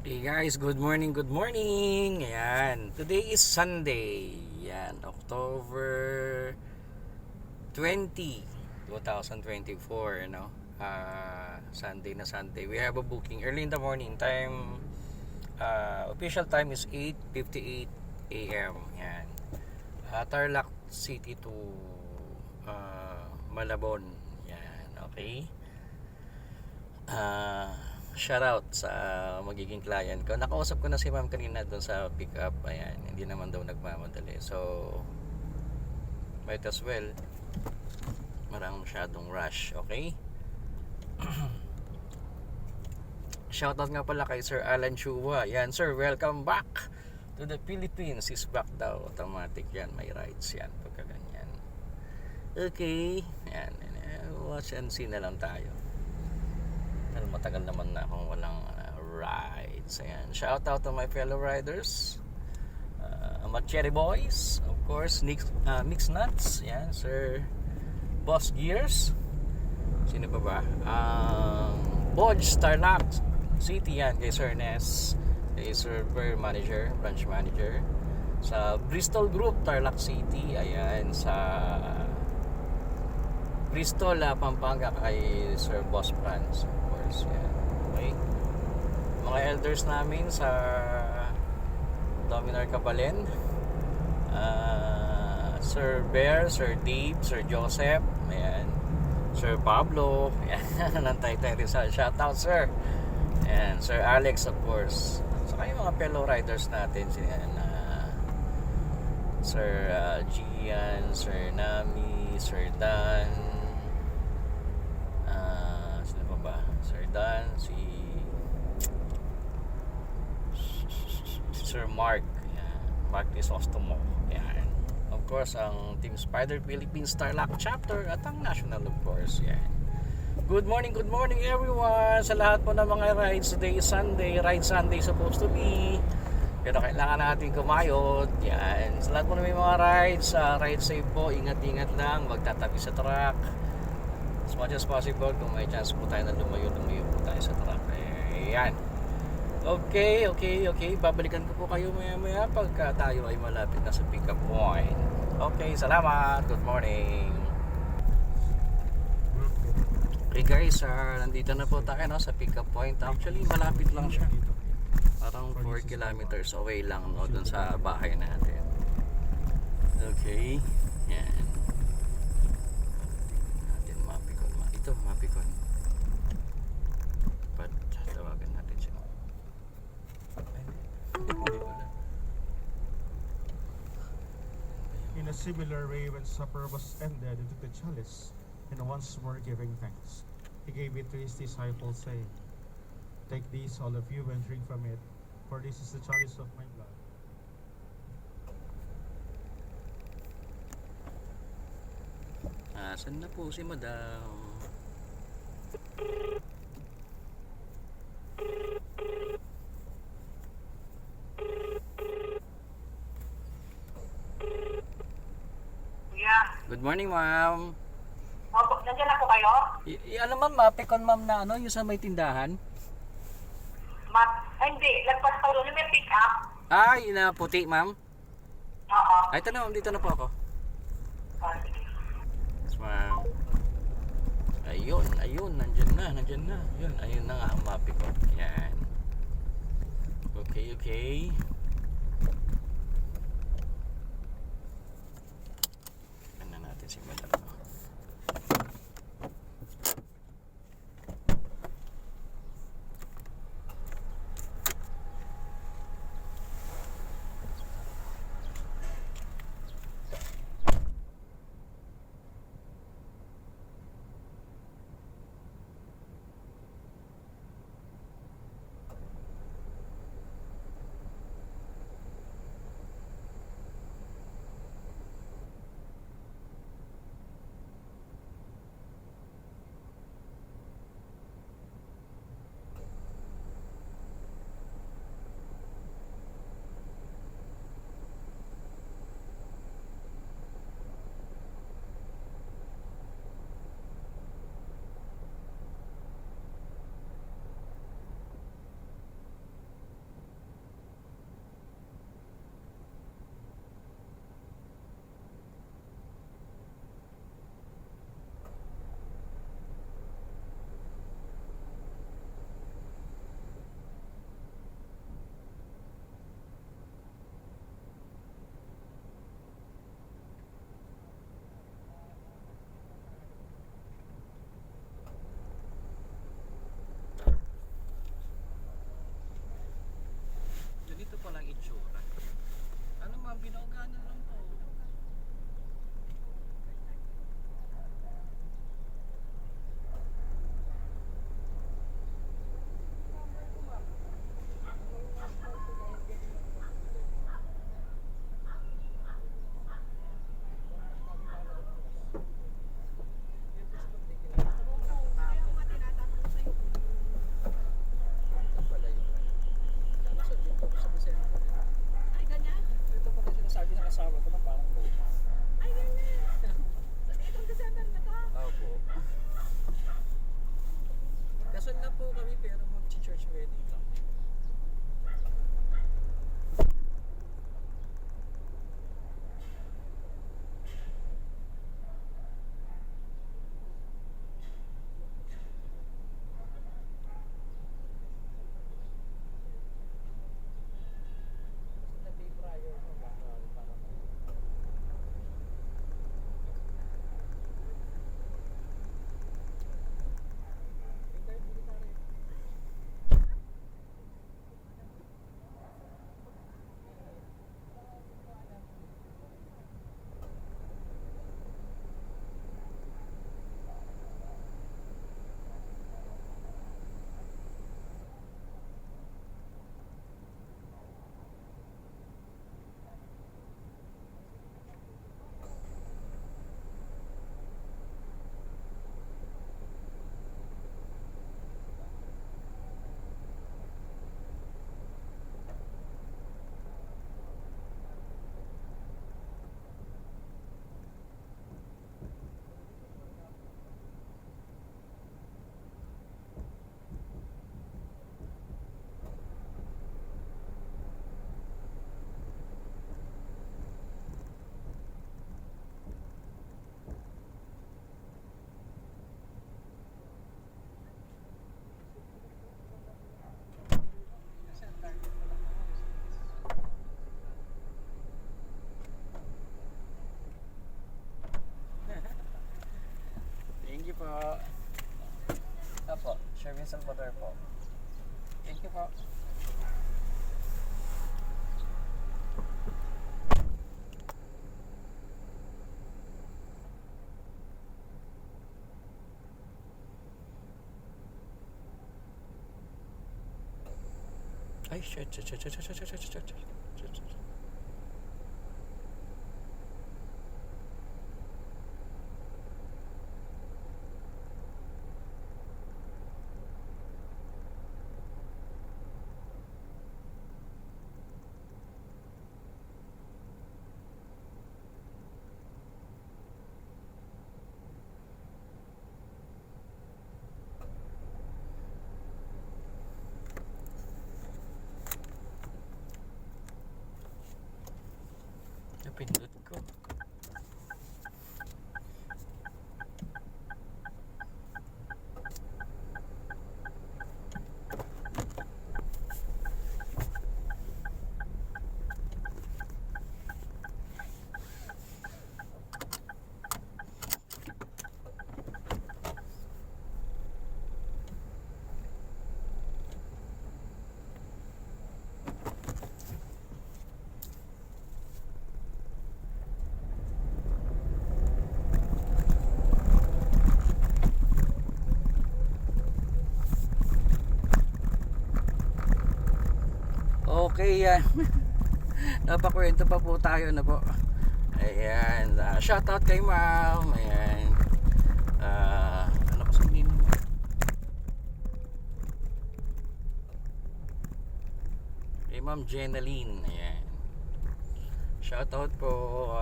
Hey guys, good morning, good morning. Ayan, today is Sunday. Ayan, October 20, 2024, no? Sunday na Sunday. We have a booking early in the morning time. Official time is 8:58 a.m. Ayan. Tarlac City to Malabon. Ayan, okay. Shout out sa magiging client ko. Nakausap ko na si ma'am kanina doon sa pick up. Ayan, hindi naman daw nagmamadali. So, might as well. Marang masyadong rush, okay? Shout out nga pala kay Sir Alan Chua. Yan, sir, welcome back to the Philippines. Is back daw. Automatic yan, may rights yan. Pagka ganyan. Okay. Yan, watch and see na lang tayo. Matagal naman na akong walang rides. Ayan. Shout out to my fellow riders, Cherry Boys, of course, Mix Nuts, yan, Sir Boss Gears, sino pa ba, Bodge Tarlac City, yan, kay Sir Ness, kay Sir Manager, Branch Manager sa Bristol Group Tarlac City, ayan, sa Bristol, Pampanga, kay Sir Boss Franz. Yan. Okay. Mga elders namin sa Dominar Kapalen, Sir Bear, Sir Dave, Sir Joseph, ayan, Sir Pablo, ayan, nantay tayo rin sa shoutout, sir. Ayan, Sir Alex, of course. Saka yung mga fellow riders natin, Sir Gian, Sir Nami, Sir Dan, si Sir Mark, yan, Mark Crisostomo, yan. Of course, ang Team Spider Philippines Tarlac chapter at ang national, of course, yan. Good morning everyone sa lahat po ng mga rides. Today is Sunday, ride Sunday supposed to be, pero kailangan natin kumayod, yan. Sa lahat po ng mga rides, ride safe po, ingat-ingat lang, wag tatabi sa truck as much as possible. Kung may chance po tayo na lumayo po tayo sa truck. Ayan. Okay. Babalikan ko po kayo maya pagka tayo ay malapit na sa pick up point. Okay, salamat. Good morning. Okay guys, nandito na po tayo, no, sa pick up point. Actually, malapit lang siya. Parang 4 kilometers away lang, no, dun sa bahay natin. Okay. Yan. Mapikon. Tawagan natin siya. In a similar way, when supper was ended, he took the chalice, and once more giving thanks, he gave it to his disciples, saying, "Take this, all of you, and drink from it, for this is the chalice of my blood." Saan na po si Madam? Good morning, ma'am. Opo, nandiyan na po kayo? Ano ma'am, mapikon ma'am na ano, yung sa may tindahan? Hindi, lagpas pa doon. May pick up. Ay, na puti, ma'am. Oo. Ay, ito na, dito na po ako. Sige. Yes, ma'am. Ayun, nandyan na. Ayun na nga ang mapikon. Yan. Okay. Ano natin si Madam. po. Apo, Sherwin Salvador po. Thank you po. Ay, shit. Napindot ko. Okay, yan. Napakwento pa po tayo na po. Ayan. Shoutout kay ma'am. Ayan. Ano ko sabihin mo? Kay ma'am Jenaline. Ayan. Shoutout po.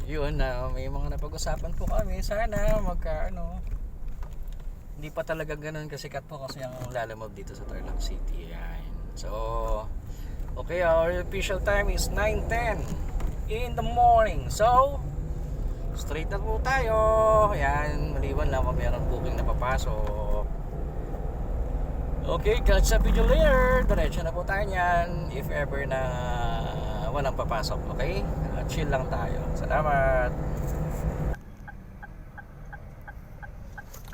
Yun, may mga napag-usapan po kami. Sana hindi pa talaga ganun kasikat po kasi ang lalamove dito sa Tarlac City. Ayan. So, okay, our official time is 9:10 in the morning. So, straight na po tayo. Ayan, maliban lang kung meron booking na papasok. Okay, catch up with you later. Diretso na po tayo niyan if ever na walang papasok. Okay? Chill lang tayo. Salamat.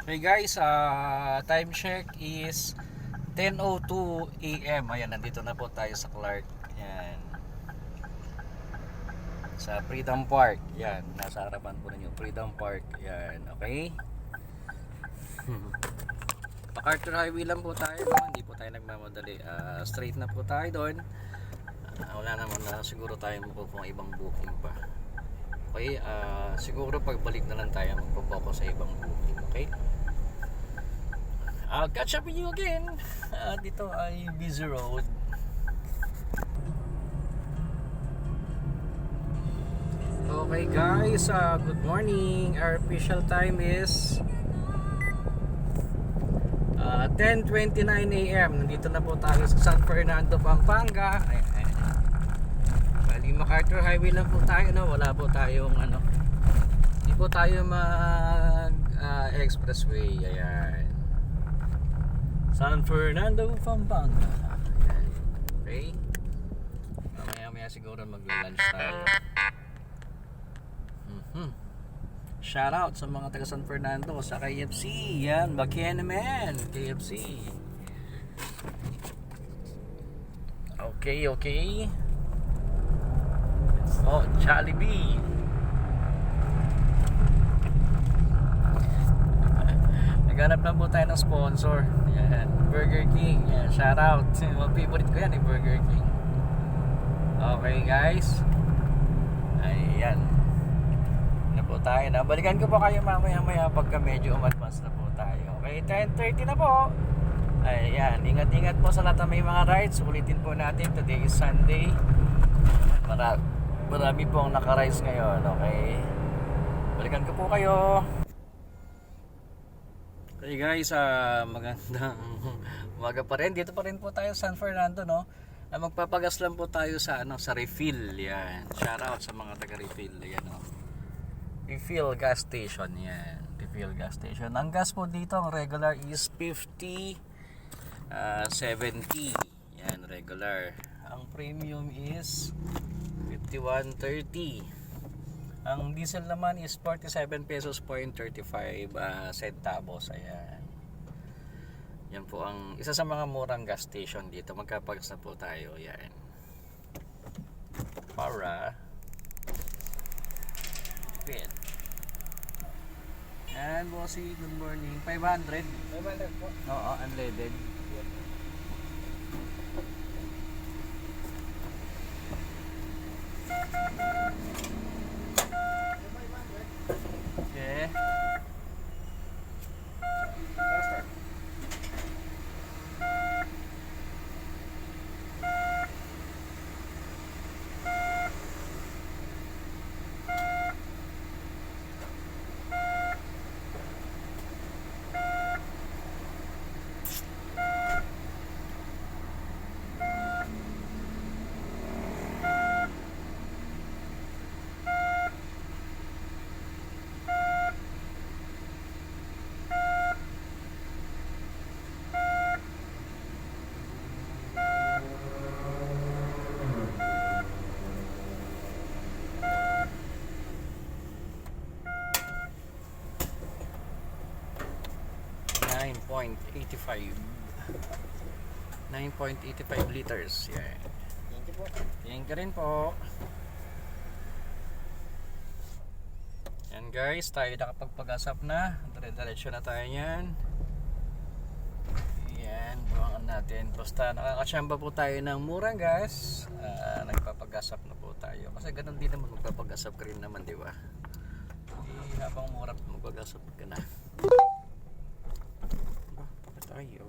Okay guys, time check is 10:02 AM. Ayan, nandito na po tayo sa Clark. Ayan. Sa Freedom Park. Ayan, nasa harapan po ninyo. Freedom Park. Ayan, okay? MacArthur Highway lang po tayo. No? Hindi po tayo nagmamadali. Straight na po tayo doon. Wala naman na siguro tayo makukuha ibang booking pa. Okay, siguro pagbalik na lang tayo magpo-focus sa ibang booking. Okay? I'll catch up with you again. Dito ay busy road. Okay guys, good morning. Our official time is 10:29 AM. Nandito na po tayo sa San Fernando, Pampanga. Ayan. Bali MacArthur Highway lang po tayo, no? Wala po tayong hindi po tayo mag expressway. Ayan. San Fernando, Pampanga. Ayan. Okay. Mamaya siguro mag-lunch tayo. Shout out sa mga taga San Fernando, sa KFC. Yan, Bakyan naman, KFC. Okay. Oh, Jollibee. Naghanap lang po tayo ng sponsor. Yan, Burger King. Yan, shout out. Favorite ko yan, Burger King. Okay guys. Ayan. Na po tayo na. Balikan ko po kayo mamaya pagka medyo umadvance na po tayo. Okay, 10:30 na po. Ayan, ingat-ingat po sa lahat ng may mga rides. Ulitin po natin, today is Sunday. Marami po ang naka-rides ngayon. Okay, balikan ko po kayo. Okay guys, magandang umaga pa rin. Dito pa rin po tayo sa San Fernando, no? Magpapagas lang po tayo sa sa refill. Yan. Shout out sa mga taga-refill. Yan, no? Refill gas station. Yan. Refill gas station. Ang gas po dito, ang regular is 50, 70. Yan, regular. Ang premium is 51.30. Ang diesel naman is 47 pesos point 35 centavos. Ayan. Yan po ang isa sa mga murang gas station dito. Magkapagas na po tayo. Ayan. Para fit. Yan, bossy. Good morning. 500. 500 po. Oo, unleaded. Okay. Faster. .85 9.85 liters. Yeah. Thank you po. Thank you rin po. Yan guys, tayo nakapagpagasap na. Dire-diretso na tayo yan. Yan, buwangan natin. Basta nakakasyamba po tayo ng murang gas. Nagpapagasap na po tayo. Kasi ganun din naman, magpapagasap ka rin naman, di ba? Hindi habang mura magpapagasap ka na. Tayo.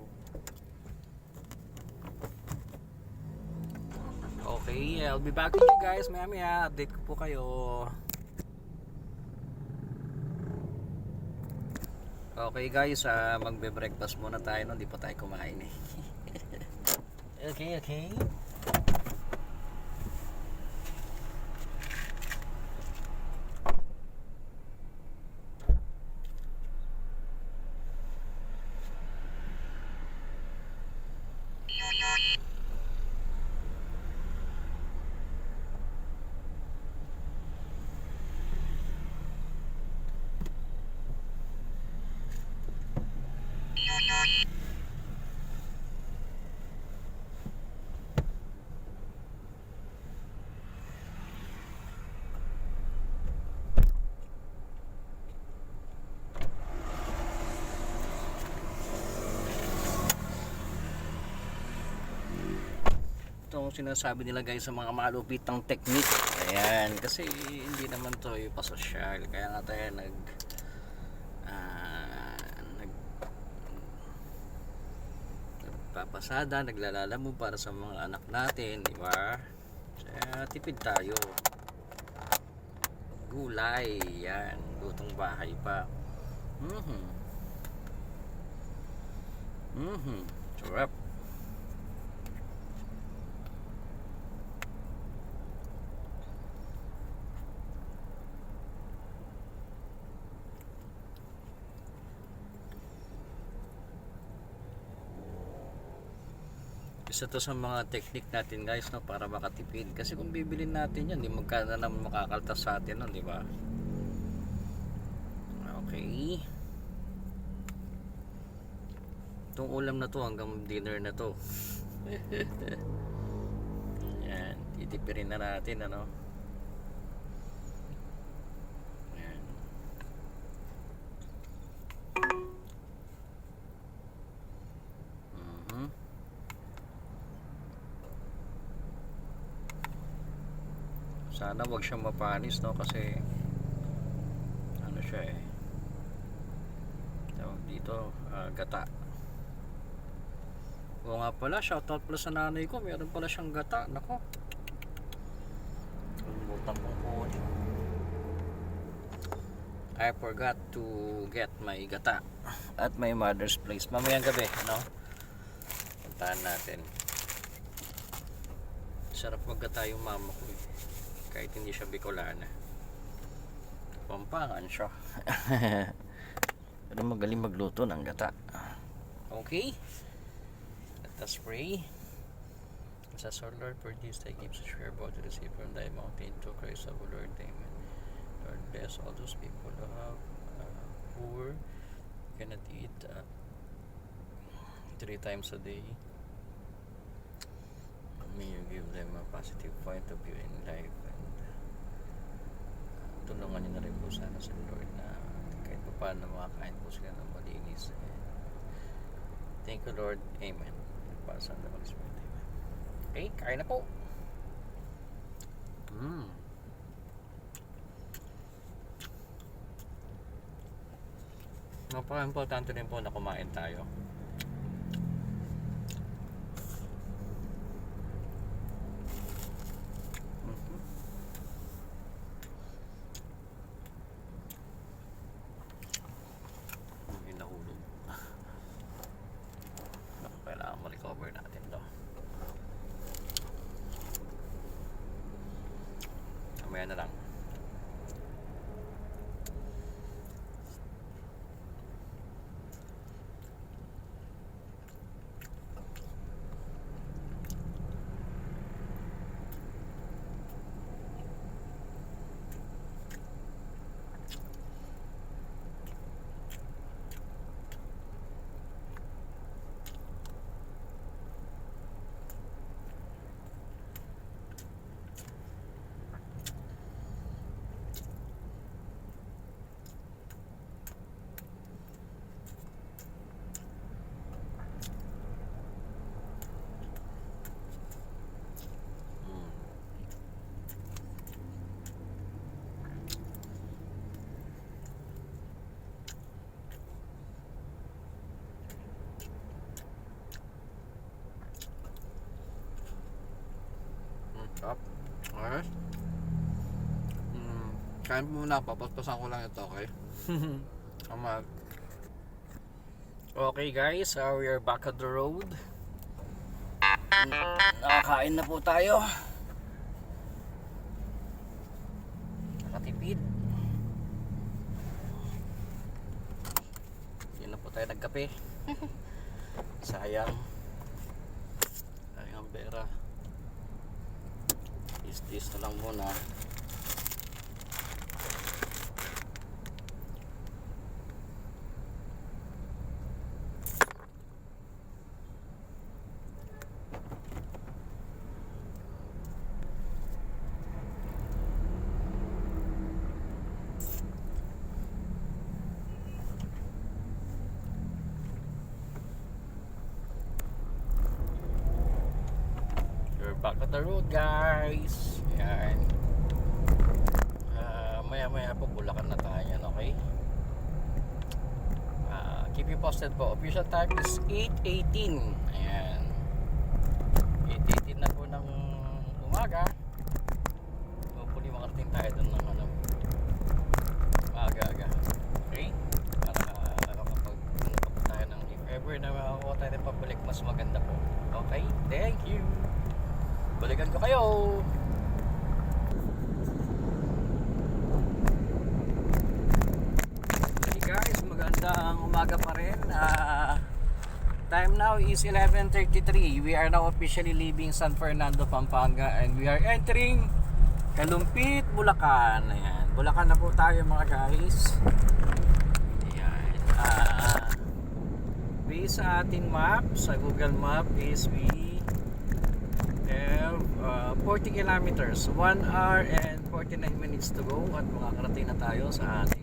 Okay, I'll be back with you guys maya. Update ko po kayo. Okay guys, magbe-breakfast muna tayo. Hindi pa tayo kumain eh. Okay. 'tong sinasabi nila guys sa mga malupitang technique. Ayan, kasi hindi naman to yung pasosyal. Kaya nga tayo nagpapasada, naglalala mo para sa mga anak natin, di ba? Kaya tipid tayo. Gulay, yan, lutong bahay pa. Sarap. Isa to sa mga technique natin guys, no, para makatipid. Kasi kung bibilin natin yan, di magkano naman makakaltas sa atin, no, di ba? Okay. Itong ulam na to hanggang dinner na to. Yan, titipirin na natin, ano. Yan. Sana wag siyang mapanis, no, kasi ano siya eh, tawag dito, gata. Oo nga pala, shoutout pala sa nanay ko, meron pala siyang gata. Nako, kalimutan kong kunin. I forgot to get my gata at my mother's place mamayang gabi, no? Puntahan natin. Sarap maggata yung mama ko eh. Kahit hindi siya Bicolana, Pampangan siya. Pero magaling magluto ng gata. Okay, let us pray. As our Lord, for this thy gifts to share about to receive from thy mountain to Christ our Lord. Amen. Lord, bless all those people who have poor, cannot eat 3 times a day. May you give them a positive point of view in life, and tulungan niyo na rin po sana sa Lord na kahit pa paano makakain po sila ng malinis. Thank you, Lord. Amen. Para sa Holy Spirit. Amen. Okay, kain na po. Napaka-importante din po na kumain tayo. Hindi nahulog. Kailangan ma-recover natin to. Kamaya na lang. Up. Alright. Kain muna, papaspasan ko lang ito, okay? Okay guys, we are back at the road. Nakakain na po tayo. Nakatipid. Hindi na po tayo nagkape. Sayang. Sayang ang pera. Is na lang muna. We're back at the road, guys. Yan. Maya po Bulacan na tayo yan, okay? Keep you posted po. Official time is 8:18. Ayan. 8:18 na po ng umaga. Hopefully makarating tayo dun ng maaga-aga. Okay? Para makapag tayo ng if ever na makakuha tayo ng pabalik, mas maganda po. Okay? Thank you! Balikan ko kayo! Magandang umaga pa rin. Time now is 11:33. We are now officially leaving San Fernando, Pampanga, and we are entering Kalumpit, Bulacan. Ayan. Bulacan na po tayo mga guys. Ayan. Based sa ating map, sa Google Map is we have 40 kilometers, 1 hour and 49 minutes to go, at makakarating na tayo sa ating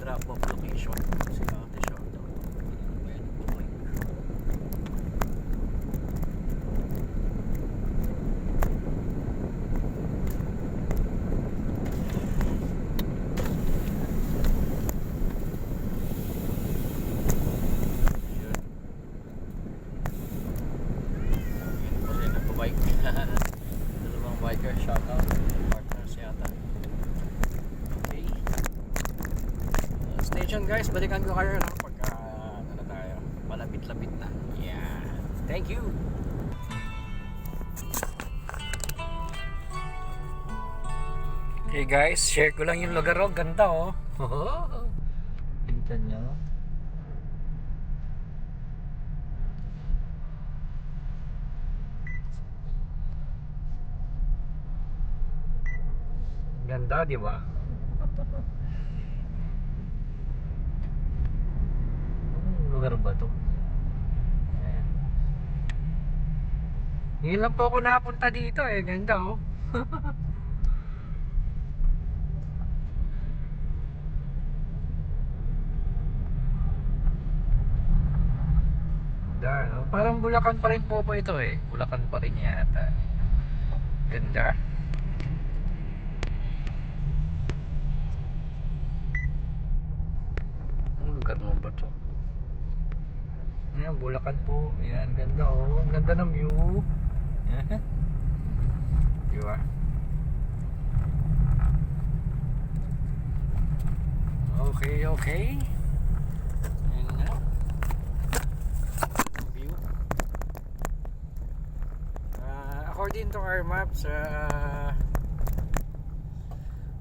drop-off location. Si Ate Shoutout. Yun. Yun po rin nagpabike. Dalawang biker, shoutout. Partners yata. Station guys, balikan ko kayo lang pagka ano tayo, malapit-lapit na. Yeah. Thank you. Okay guys, share ko lang yung lugar, oh. Ganda oh. Tingnan nyo. Ganda, di ba? lugar ba to? Ayan. Ngayon lang po ako nakapunta dito eh. Ganda oh. Ganda, no? Parang Bulacan pa rin po ito eh. Bulacan pa rin yata. Ganda. Anong lugar mo ba to? Ayan, Bulacan po. Ayan, ganda oh. Ang ganda ng view. Diba? Okay, okay. Ayan na. Ang view. According to our maps,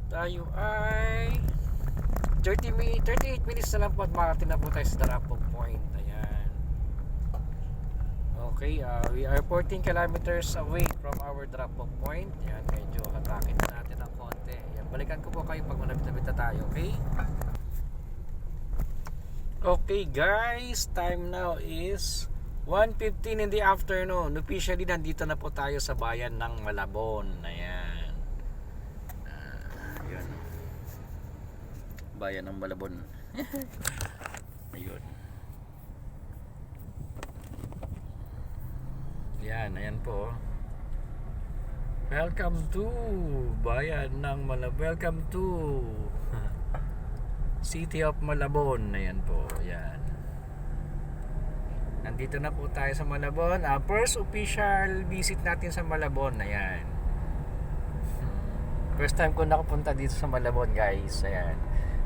tayo ay 38 minutes na lang po at makarating na po tayo sa drop-off point. Ayan. Okay, we are 14 kilometers away from our drop-off point. Ayan, medyo hatakin na natin ng konti. Ayan, balikan ko po kayo pag malapit na tayo, okay? Okay guys, time now is 1:15 in the afternoon. Officially, nandito na po tayo sa bayan ng Malabon. Ayan. Ayan. Bayan ng Malabon. Ayun. Yan, ayan po. Welcome to bayan ng Malabon. Welcome to City of Malabon. Ayan po, yan. Nandito na po tayo sa Malabon. First official visit natin sa Malabon. Ayan. First time ko nakapunta dito sa Malabon, guys. Ayan.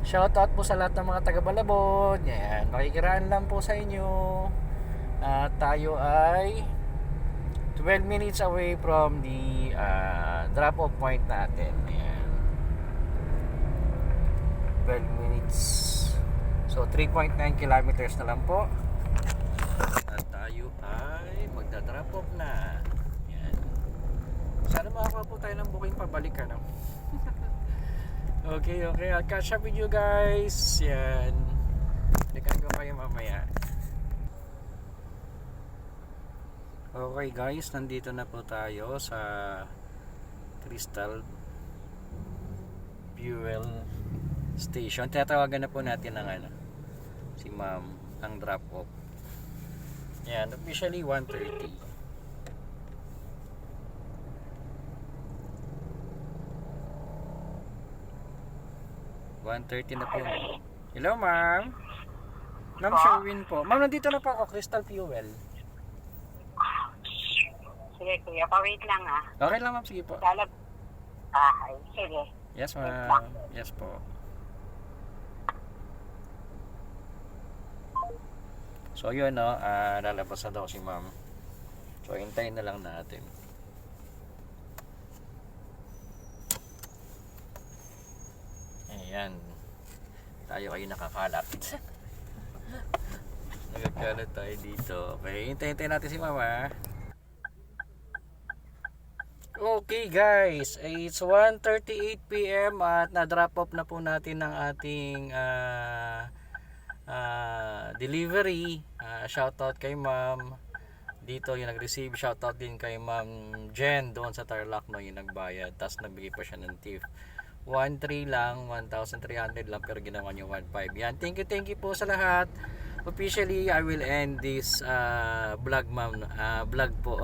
Shoutout po sa lahat ng mga taga Malabon. Ayan. Makikiraan lang po sa inyo. Tayo ay 12 minutes away from the drop-off point natin. Ayan. 12 minutes. So 3.9 kilometers na lang po. At tayo ay magda-drop off na. Yan. Sana makakuha po tayo ng booking pabalik, ano? Okay, okay. I'll catch up with you guys. Yan. Balikan ko kayo mamaya. Okay guys, nandito na po tayo sa Crystal Fuel Station. Tatawagan na po natin ng ano, si ma'am, ang drop off. Yan, officially 1:30. na po. Hello ma'am. Ma'am Sherwin po. Ma'am, nandito na po ako, Crystal Fuel. Sige kuya, pa-wait lang ah. Okay lang ma'am, sige po. Lalab. Ay, sige. Yes ma'am. Yes po. So yun no, lalabas na daw si ma'am. So hintayin na lang natin. Ayan. Tayo ay nakakalat. Nagkakalat tayo dito. Okay, hintayin natin si mama. Okay guys, it's 1:38 PM at na-drop off na po natin ang ating delivery. Shoutout kay ma'am dito yung nag-receive. Shoutout din kay ma'am Jen doon sa Tarlac, no, yung nagbayad. Tapos nagbigay pa siya ng tip 1,300 lang, 1,300 lang, pero ginawa niyo 1,500. Yan, thank you po sa lahat. Officially I will end this vlog ma'am, vlog po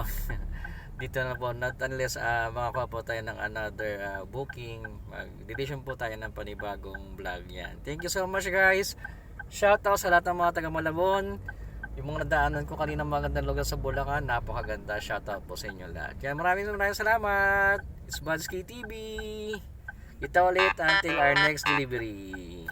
dito na po, not unless makakuha po tayo ng another booking. Mag-decision po tayo ng panibagong vlog. Yan, thank you so much guys. Shoutout sa lahat ng mga taga Malabon. Yung mga nadaanan ko kanina magandang lugar sa Bulacan, napakaganda. Shoutout po sa inyo lahat. Kaya maraming salamat. It's Budsky TV. Kita ulit until our next delivery.